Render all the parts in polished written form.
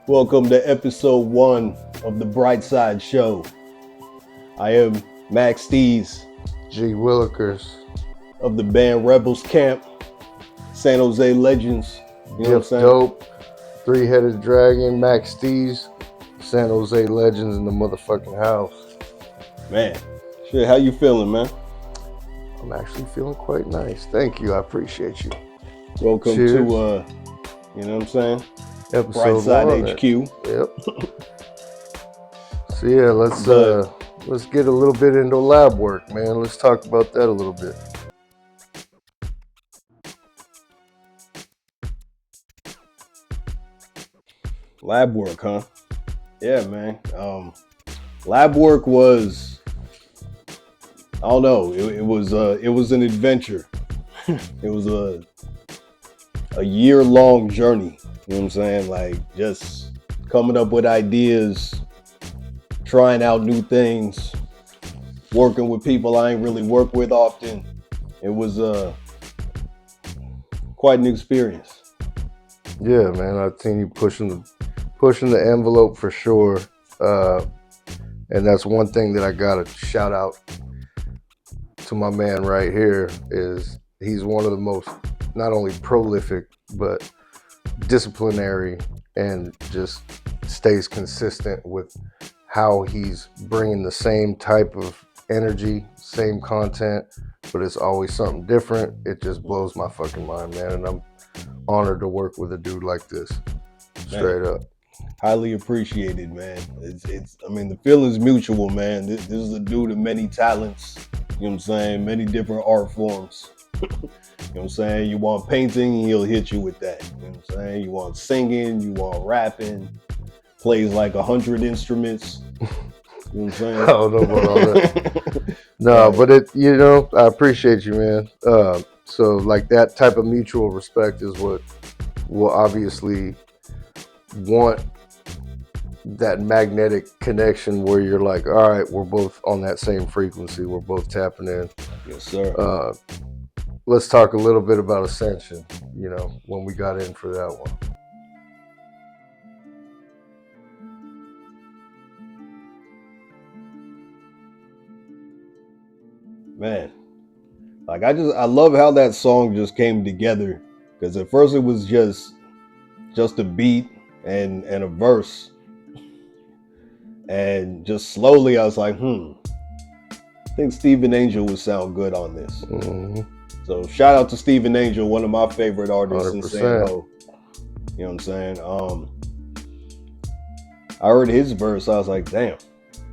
Welcome to episode 1 of the Bright Side Show. I am MaQ SteeZ Willikers of the band REBELSKAMP, San Jose Legends. You know what I'm saying? Dope, Three-Headed Dragon, MaQ SteeZ, San Jose Legends in the motherfucking house. Man, shit, how you feeling, man? I'm actually feeling quite nice. Thank you. I appreciate you. Welcome Cheers. to, you know what I'm saying? Episode Bright Side 1. HQ. Yep. So yeah, let's get a little bit into lab work, man. Let's talk about that a little bit. Lab work, huh? Yeah, man. Lab work was, I don't know. It was an adventure. It was a year-long journey. You know what I'm saying? Like just coming up with ideas, trying out new things, working with people I ain't really work with often. It was quite an experience. Yeah, man. I've seen you pushing the envelope for sure. And that's one thing that I gotta shout out to my man right here is he's one of the most not only prolific but disciplinary and just stays consistent with how he's bringing the same type of energy, same content, but it's always something different. It just blows my fucking mind, man, and I'm honored to work with a dude like this. Straight up. Highly appreciated, man. It's I mean, the feeling's mutual, man. This is a dude of many talents, you know what I'm saying? Many different art forms. You know what I'm saying? You want painting, he'll hit you with that. You know what I'm saying? You want singing, you want rapping, plays like 100 instruments. You know what I'm saying? I don't know about all that. No, but I appreciate you, man. So like that type of mutual respect is what will obviously want that magnetic connection where you're like, all right, we're both on that same frequency. We're both tapping in. Yes, sir. Let's talk a little bit about Ascension, when we got in for that one. Man, like I love how that song just came together, because at first it was just a beat and a verse, and just slowly I was like, I think Steven Angel would sound good on this. Mm-hmm. So shout out to Steven Angel, one of my favorite artists 100%. In San Ho. You know what I'm saying? I heard his verse, I was like, damn,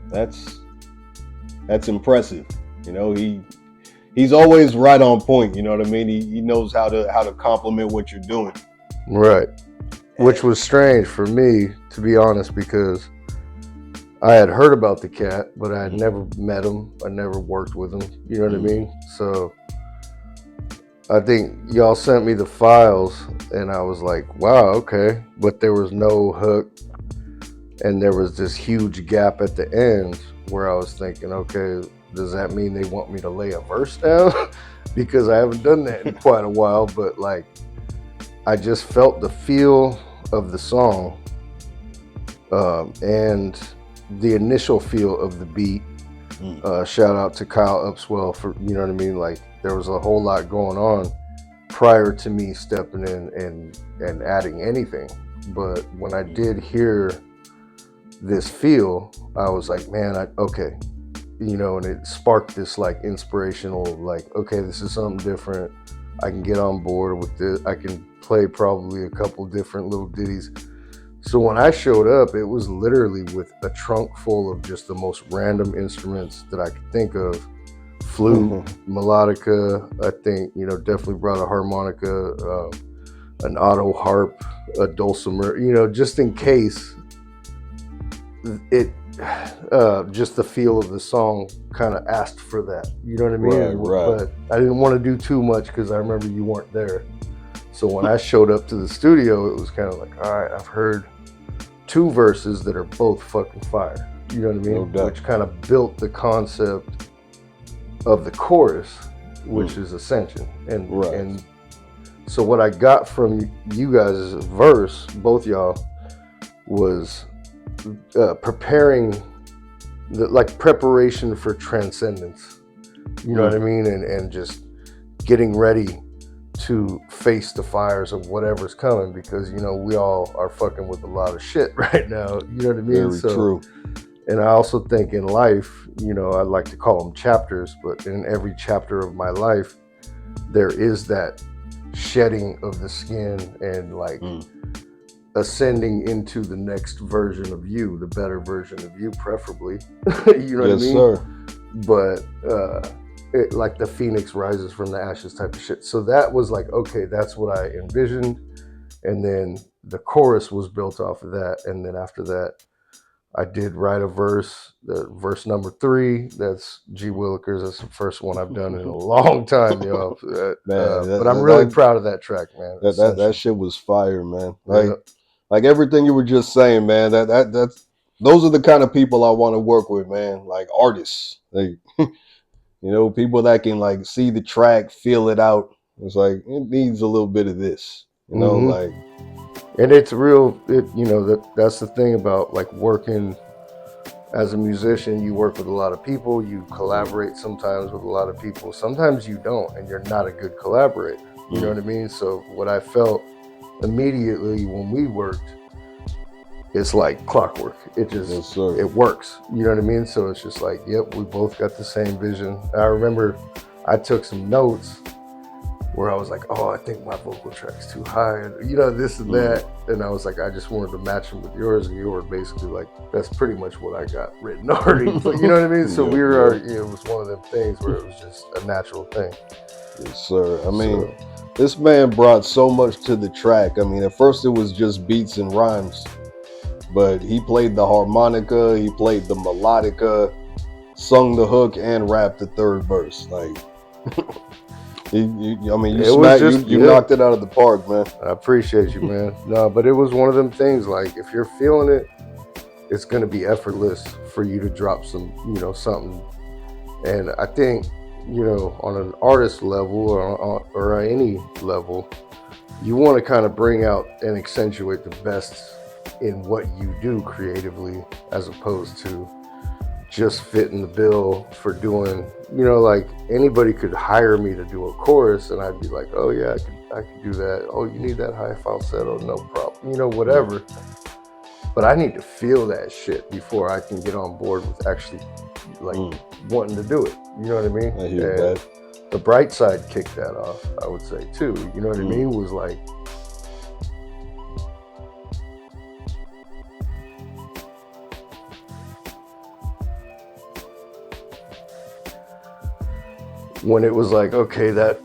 that's impressive. You know, he's always right on point. You know what I mean? He knows how to compliment what you're doing. Right. Which was strange for me, to be honest, because I had heard about the cat, but I had never met him. I never worked with him. You know what I mean? So I think y'all sent me the files and I was like, wow, okay. But there was no hook and there was this huge gap at the end where I was thinking, okay, does that mean they want me to lay a verse down? Because I haven't done that in quite a while, but like, I just felt the feel of the song and the initial feel of the beat. Shout out to Kyle Upswell for, you know what I mean? Like there was a whole lot going on prior to me stepping in and adding anything. But when I did hear this feel, I was like, man, okay. And it sparked this like inspirational, like, okay, this is something different. I can get on board with this. I can play probably a couple different little ditties. So when I showed up, it was literally with a trunk full of just the most random instruments that I could think of. Flute, melodica, I think, definitely brought a harmonica, an auto harp, a dulcimer, just in case it, just the feel of the song kind of asked for that. You know what I mean? Right. But I didn't want to do too much because I remember you weren't there. So when I showed up to the studio, it was kind of like, all right, I've heard 2 verses that are both fucking fire. You know what I mean? No doubt. Which kind of built the concept of the chorus, which is Ascension. And so what I got from you guys' verse, both y'all, was preparing, like preparation for transcendence. You know what I mean? And just getting ready to face the fires of whatever's coming, because you know we all are fucking with a lot of shit right now. You know what I mean? Very true. And I also think in life, you know, I like to call them chapters, but in every chapter of my life, there is that shedding of the skin and like ascending into the next version of you, the better version of you, preferably. You know what I mean? Yes, sir. But like the phoenix rises from the ashes type of shit. So that was like, okay, that's what I envisioned. And then the chorus was built off of that. And then after that, I did write a verse, verse number 3. That's G Willikers. That's the first one I've done in a long time, yo. But I'm really proud of that track, man. That shit was fire, man. Like everything you were just saying, man. That's those are the kind of people I want to work with, man. Like artists, like you know, people that can like see the track, feel it out. It's like it needs a little bit of this, you know, like. And it's real, you know, that's the thing about like working as a musician. You work with a lot of people, you collaborate sometimes with a lot of people. Sometimes you don't, and you're not a good collaborator. You know what I mean? So what I felt immediately when we worked, it's like clockwork. It just, it works. You know what I mean? So it's just like, yep, we both got the same vision. I remember I took some notes where I was like, oh, I think my vocal track's too high, and you know, this and that. And I was like, I just wanted to match them with yours, and you were basically like, that's pretty much what I got written already. But you know what I mean? So we were, you know, it was one of them things where it was just a natural thing. Yes, sir. I mean, this man brought so much to the track. I mean, at first it was just beats and rhymes, but he played the harmonica, he played the melodica, sung the hook, and rapped the third verse. Like, I mean, you knocked it out of the park, man. I appreciate you, man. No, but it was one of them things. Like, if you're feeling it, it's gonna be effortless for you to drop some, you know, something. And I think, you know, on an artist level or any level, you want to kind of bring out and accentuate the best in what you do creatively, as opposed to just fitting the bill for doing, you know, like anybody could hire me to do a chorus and I'd be like, oh yeah, I could do that. Oh, you need that high falsetto? No problem. You know, whatever. But I need to feel that shit before I can get on board with actually like wanting to do it. You know what I mean? I hear that. The Bright Side kicked that off, I would say too. You know what I mean? Was like, when it was like, okay, that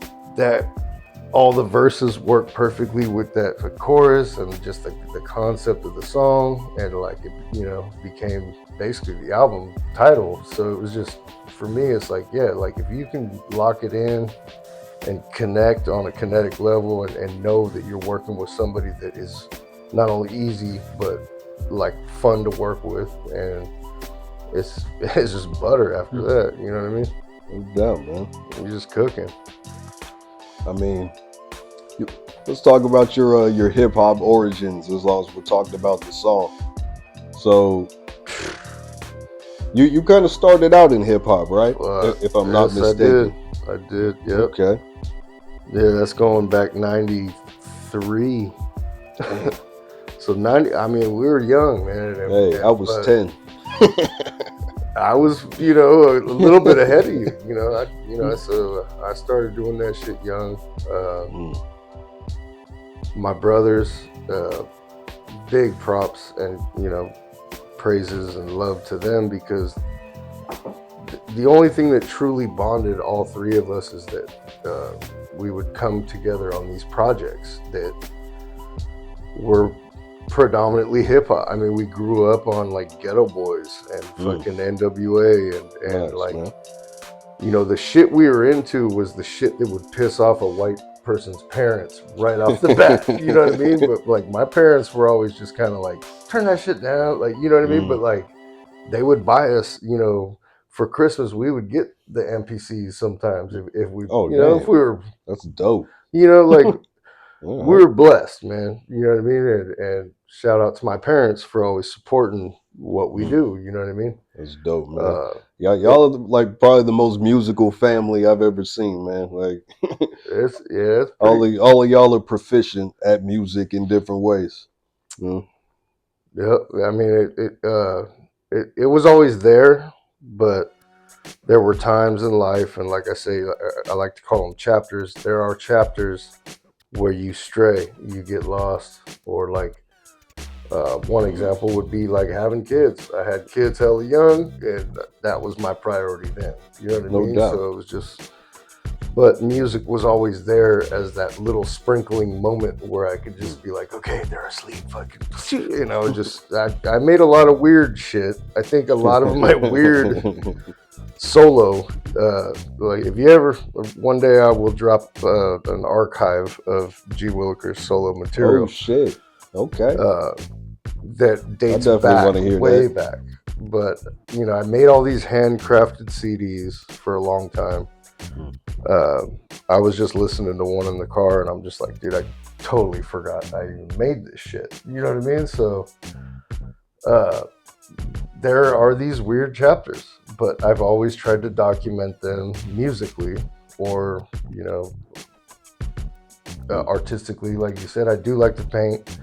all the verses work perfectly with that chorus and just the concept of the song, and like it, you know, became basically the album title. So it was just, for me, it's like, yeah, like if you can lock it in and connect on a kinetic level and know that you're working with somebody that is not only easy but like fun to work with, and it's just butter after that. You know what I mean? No doubt, man. You're just cooking. I mean, let's talk about your hip hop origins, as long as we're talking about the song. So, you kind of started out in hip hop, right? If I'm not mistaken. I did. Yep. Okay. Yeah, that's going back 93. So 90. I mean, we were young, man. Hey, I was 10. I was, you know, a little bit ahead of you. So I started doing that shit young. My brothers, big props and, you know, praises and love to them, because the only thing that truly bonded all three of us is that we would come together on these projects that were predominantly hip hop. I mean, we grew up on like Ghetto Boys and fucking NWA and nice, like, man. You know, the shit we were into was the shit that would piss off a white person's parents right off the bat. You know what I mean? But like, my parents were always just kind of like, turn that shit down, like, you know what I mean? But like, they would buy us, you know, for Christmas we would get the MPCs sometimes if we, if we were. That's dope. You know, like. All we right. were blessed, man. You know what I mean? And shout out to my parents for always supporting what we do. You know what I mean? That's dope, man. Uh, Y'all are like probably the most musical family I've ever seen, man. Like it's pretty. all of y'all are proficient at music in different ways. Mm. Yeah, I mean, it was always there, but there were times in life, and like I say, I like to call them chapters. There are chapters where you stray, you get lost, or like one example would be like having kids. I had kids hella young, and that was my priority then. You know what I No mean? doubt. So it was just, but music was always there as that little sprinkling moment where I could just be like, okay, they're asleep, fucking, you know, just, I made a lot of weird shit. I think a lot of my weird solo, like if you ever, one day I will drop an archive of G. Willikers solo Oh material. shit. Okay. That dates definitely back want to hear way that. back. But you know, I made all these handcrafted CDs for a long time. I was just listening to one in the car, and I'm just like, dude, I totally forgot I even made this shit. You know what I mean? So there are these weird chapters, but I've always tried to document them musically or, you know, artistically. Like you said, I do like to paint.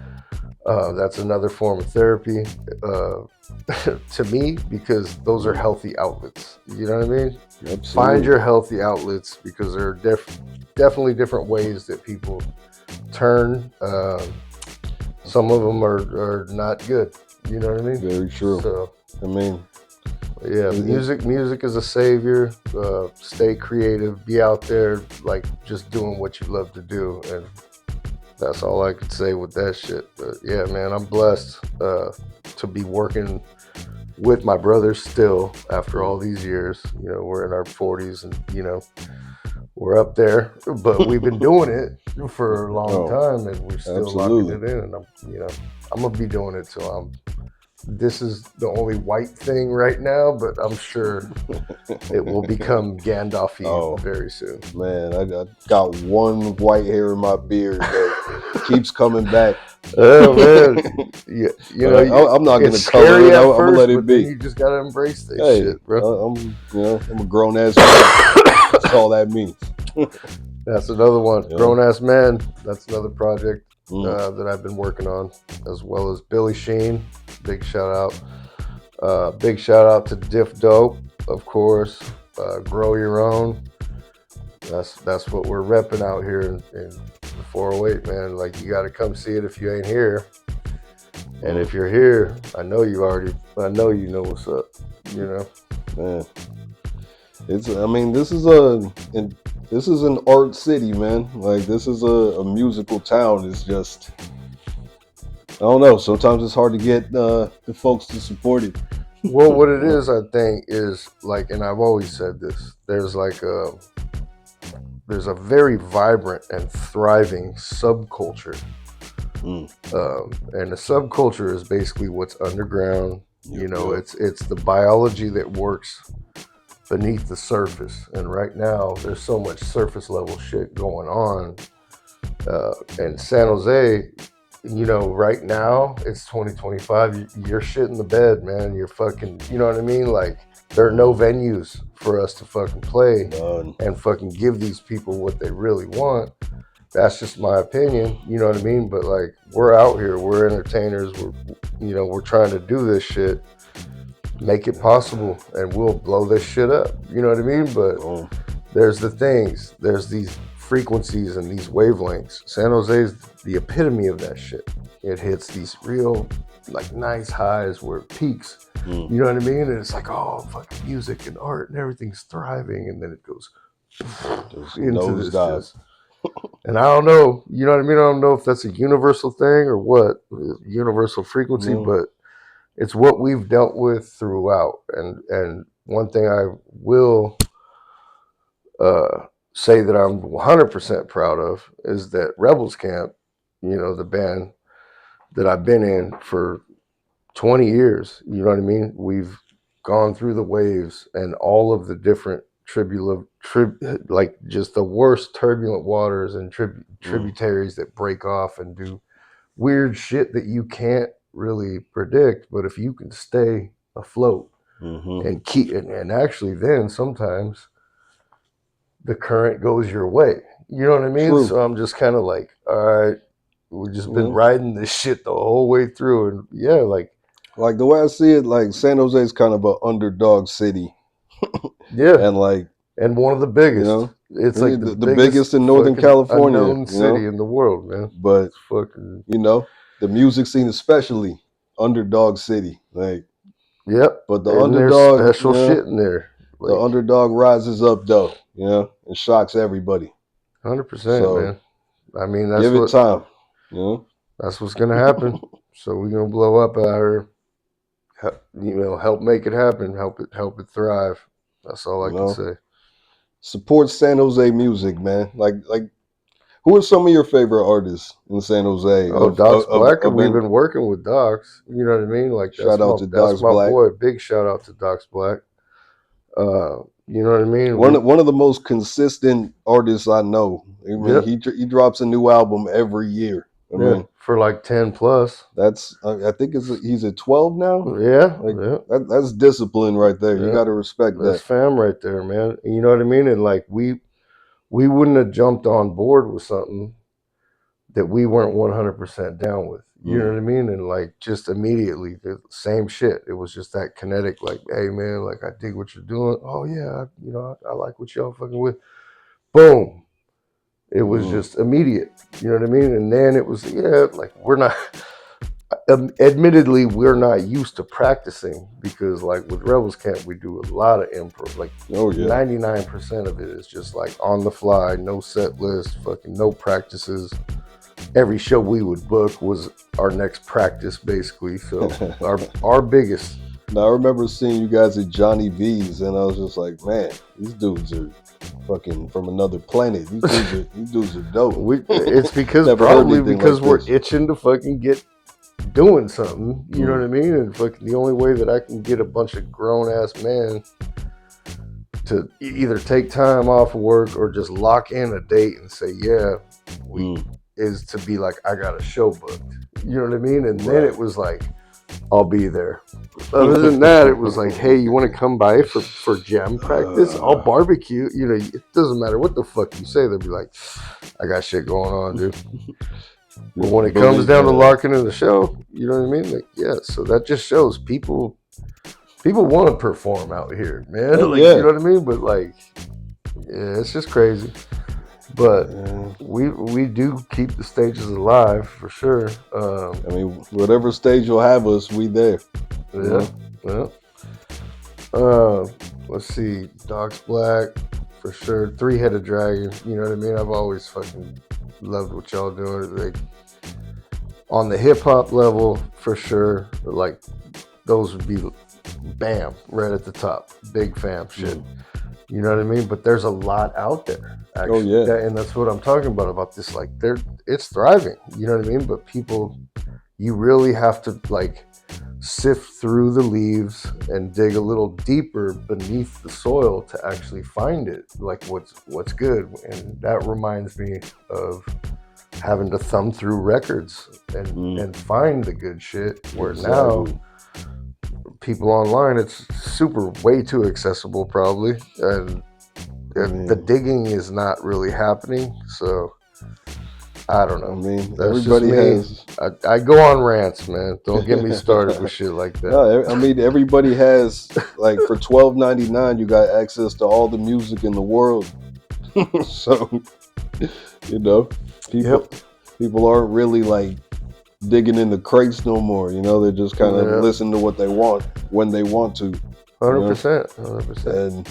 That's another form of therapy to me, because those are healthy outlets. You know what I mean? Absolutely. Find your healthy outlets, because there are definitely different ways that people turn. Some of them are not good. You know what I mean? Very true. So I mean, yeah, music is a savior. Stay creative, be out there, like just doing what you love to do, and that's all I could say with that shit. But yeah, man, I'm blessed to be working with my brothers still after all these years. You know, we're in our 40s, and you know, we're up there, but we've been doing it for a long time, and we're still absolutely. locking it in. And I'm gonna be doing it till I'm. This is the only white thing right now, but I'm sure it will become Gandalfian very soon. Man, I got one white hair in my beard that keeps coming back. Oh man, you know, I'm not gonna it's color it. scary at I'm gonna first, let it but be. then you just gotta embrace this shit, bro. I'm a grown ass man. That's all that means. That's another one. Yeah. Grown ass man. That's another project that I've been working on, as well as Billy Sheen. Big shout out. Big shout out to Diff Dope, of course. Grow Your Own. That's what we're repping out here in the 408, man. Like, you got to come see it if you ain't here. And if you're here, I know you know what's up. You know, man. This is an art city, man. Like, this is a musical town. It's just, I don't know. Sometimes it's hard to get the folks to support it. Well, what it is, I think, is like, and I've always said this. There's a very vibrant and thriving subculture, and the subculture is basically what's underground. You know, it's the biology that works beneath the surface. And right now, there's so much surface level shit going on. And San Jose, you know, right now it's 2025. You're shit in the bed, man. You're fucking, you know what I mean? Like, there are no venues for us to fucking play and fucking give these people what they really want. That's just my opinion, you know what I mean? But like, we're out here, we're entertainers, we're trying to do this shit, make it possible, and we'll blow this shit up, you know what I mean? But there's the things, there's these frequencies and these wavelengths. San Jose is the epitome of that shit. It hits these real, like, nice highs where it peaks. You know what I mean? And it's like, oh, fucking music and art and everything's thriving, and then it goes into this just. And I don't know, you know what I mean? I don't know if that's a universal thing or what, universal frequency, but it's what we've dealt with throughout. And one thing I will say that I'm 100% proud of is that REBELSKAMP, you know, the band that I've been in for 20 years, you know what I mean? We've gone through the waves and all of the different like just the worst turbulent waters and tributaries that break off and do weird shit that you can't really predict. But if you can stay afloat and keep, and actually then sometimes the current goes your way. You know what I mean? True. So I'm just kind of like, all right, we've just been riding this shit the whole way through. And yeah, like the way I see it, like San Jose is kind of an underdog city. Yeah. And one of the biggest. It's like the biggest in Northern fucking California, unknown city in the world, man. But it's fucking, the music scene especially, underdog city. Like, yep. But the and underdog, there's special shit in there. The underdog rises up though, and shocks everybody. 100%, man. I mean, that's give it time. That's what's gonna happen. So we're gonna blow up out here. Help make it happen. Help it thrive. That's all I can say. Support San Jose music, man. Like, who are some of your favorite artists in San Jose? Oh, Doc's Black. We've been working with Doc's. You know what I mean? Like, shout out to Doc's my Black. boy. Big shout out to Doc's Black. You know what I mean? One of the most consistent artists I know. I mean, he drops a new album every year. I mean, for like 10 plus. That's I think he's at 12 now. Yeah, that's discipline right there. You got to respect that. That's fam right there, man. You know what I mean? And like we wouldn't have jumped on board with something that we weren't 100% down with. You know what I mean? And like just immediately the same shit. It was just that kinetic, like, hey man, like I dig what you're doing. Oh yeah, I like what y'all fucking with. Boom. It was just immediate. You know what I mean? And then it was, like we're not, admittedly, we're not used to practicing because like with Rebels Camp, we do a lot of improv. Like 99% of it is just like on the fly, no set list, fucking no practices. Every show we would book was our next practice basically. So our biggest. Now I remember seeing you guys at Johnny V's and I was just like, man, these dudes are fucking from another planet. These dudes are dope. It's because probably because we're itching to fucking get doing something. You know what I mean? And fucking the only way that I can get a bunch of grown ass men to either take time off of work or just lock in a date and say, is to be like, I got a show booked. You know what I mean? And then it was like, I'll be there. Other than that, it was like, hey, you want to come by for jam practice? I'll barbecue. You know, it doesn't matter what the fuck you say. They'll be like, I got shit going on, dude. But when it comes down to locking in the show, you know what I mean? Like, so that just shows people want to perform out here, man. Like, you know what I mean? But like, it's just crazy. But we do keep the stages alive for sure. I mean, whatever stage you'll have us, we there. Let's see, Doc's Black for sure. Three-Headed Dragon. You know what I mean? I've always fucking loved what y'all doing. Like on the hip hop level for sure. Like those would be bam right at the top. Big fam shit. You know what I mean? But there's a lot out there. Actually. And that's what I'm talking about this. Like, it's thriving. You know what I mean? But people, you really have to like sift through the leaves and dig a little deeper beneath the soil to actually find it. Like what's good. And that reminds me of having to thumb through records and find the good shit. Where now people online, it's way too accessible probably, and the digging is not really happening. So I don't know. I mean, that's everybody has. I go on rants, man. Don't get me started with shit like that. No, I mean everybody has like for $12.99 you got access to all the music in the world. So people aren't really like digging in the crates no more. They're just kind of listening to what they want when they want to. 100%. And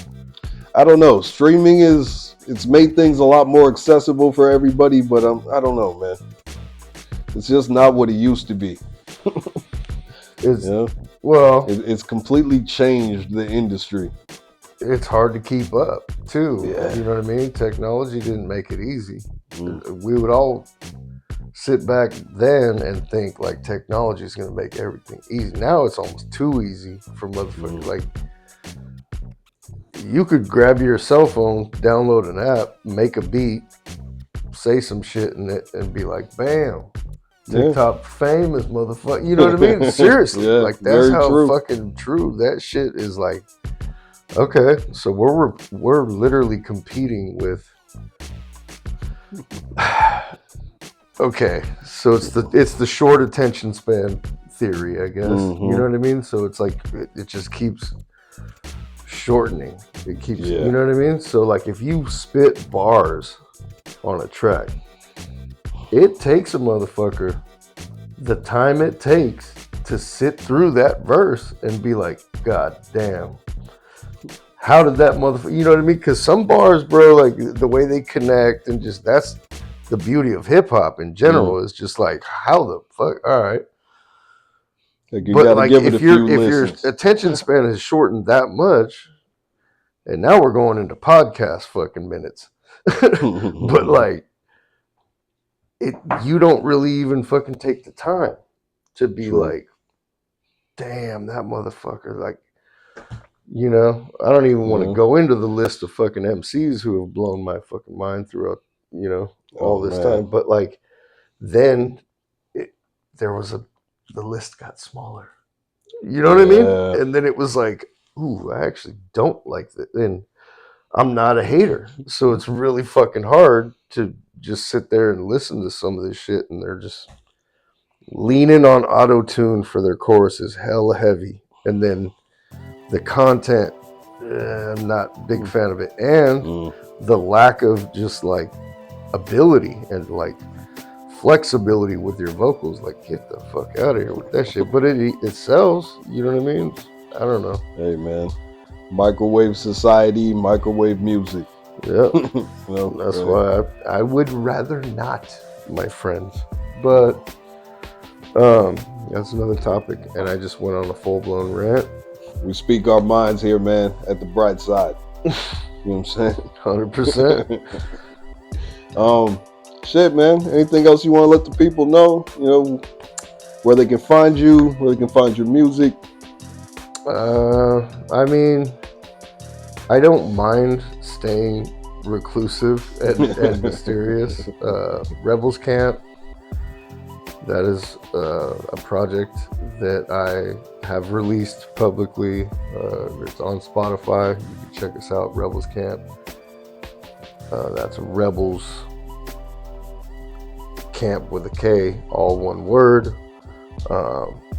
I don't know. Streaming it's made things a lot more accessible for everybody, but I don't know, man. It's just not what it used to be. It's completely changed the industry. It's hard to keep up too. Yeah. You know what I mean? Technology didn't make it easy. We would all sit back then and think like technology is going to make everything easy. Now it's almost too easy for motherfuckers. Like you could grab your cell phone, download an app, make a beat, say some shit in it, and be like, bam, TikTok famous motherfucker. You know what I mean? Seriously, Yeah, like that's very how true. fucking true that shit is. Like, okay, so we're literally competing with. Okay, so it's the short attention span theory, I guess. You know what I mean? So it's like it just keeps shortening. It keeps, you know what I mean? So like if you spit bars on a track, it takes a motherfucker the time it takes to sit through that verse and be like, God damn, how did that motherfucker, you know what I mean? Because some bars, bro, like the way they connect and just that's the beauty of hip hop in general is just like, how the fuck, all right. Like you But gotta like give it if a few your listens. attention span is shortened that much, and now we're going into podcast fucking minutes. But like you don't really even fucking take the time to be like, damn, that motherfucker, like, you know, I don't even want to go into the list of fucking MCs who have blown my fucking mind throughout, you know, all this time. But like, then the list got smaller. You know what I mean? And then it was like, ooh, I actually don't like that. And I'm not a hater. So it's really fucking hard to just sit there and listen to some of this shit. And they're just leaning on auto-tune for their choruses hella heavy. And then the content, I'm not a big fan of it. And the lack of just like ability and like flexibility with your vocals, like get the fuck out of here with that shit. But it sells, you know what I mean? I don't know. Hey man, microwave society, microwave music. Yeah, that's why I would rather not, my friends. But that's another topic, and I just went on a full-blown rant. We speak our minds here, man, at the bright side. You know what I'm saying? 100%. Shit, man. Anything else you want to let the people know? You know, where they can find you, where they can find your music. I mean, I don't mind staying reclusive and mysterious. REBELSKAMP, that is a project that I have released publicly. It's on Spotify. You can check us out, REBELSKAMP. That's Rebels Camp with a K, all one word.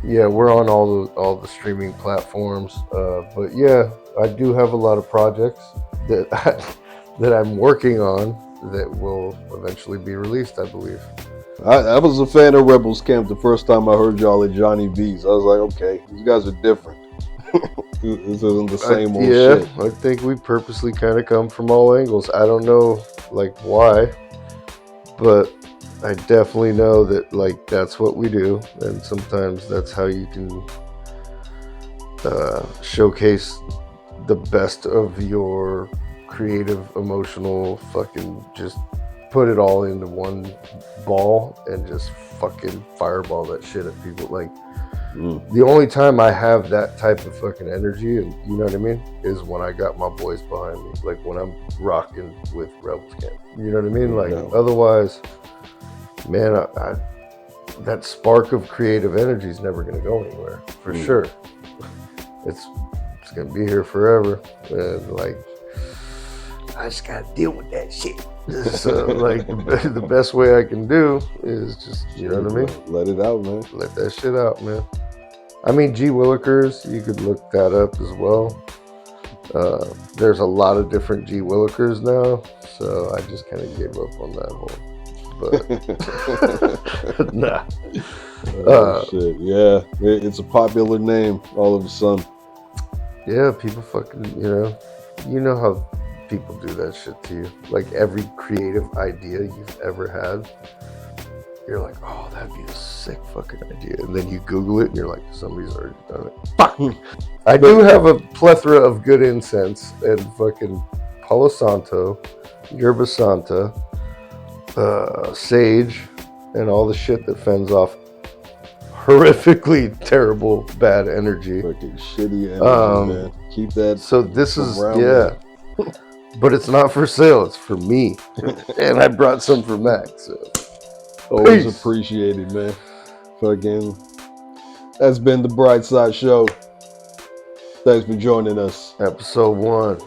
Yeah, we're on all the streaming platforms. But yeah, I do have a lot of projects that I'm working on that will eventually be released, I believe. I was a fan of REBELSKAMP the first time I heard y'all at Johnny V's. I was like, okay, these guys are different. This isn't the same old shit. Yeah, I think we purposely kind of come from all angles. I don't know like why, but I definitely know that like that's what we do, and sometimes that's how you can showcase the best of your creative, emotional, fucking just put it all into one ball and just fucking fireball that shit at people. Like the only time I have that type of fucking energy, and you know what I mean, is when I got my boys behind me, like when I'm rocking with REBELSKAMP. You know what I mean? Like otherwise, man, that spark of creative energy is never going to go anywhere, for sure. It's going to be here forever. And like, I just got to deal with that shit. So like the best way I can do is just, you know what I mean? Let it out, man. Let that shit out, man. I mean, G Willikers, you could look that up as well. There's a lot of different G Willikers now, so I just kind of gave up on that whole. But nah. Shit. Yeah, it's a popular name all of a sudden. Yeah, people fucking, you know how people do that shit to you. Like every creative idea you've ever had, you're like, oh, that'd be a sick fucking idea. And then you Google it and you're like, somebody's already done it. Fuck! I do have a plethora of good incense and fucking Palo Santo, Yerba Santa, sage, and all the shit that fends off horrifically terrible bad energy. Fucking shitty energy, man. keep that. So this from is around yeah, but it's not for sale. It's for me, and I brought some for MaQ. So Always peace. appreciated, man. Fucking. That's been the Bright Side Show. Thanks for joining us. Episode 1.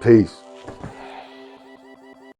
Peace.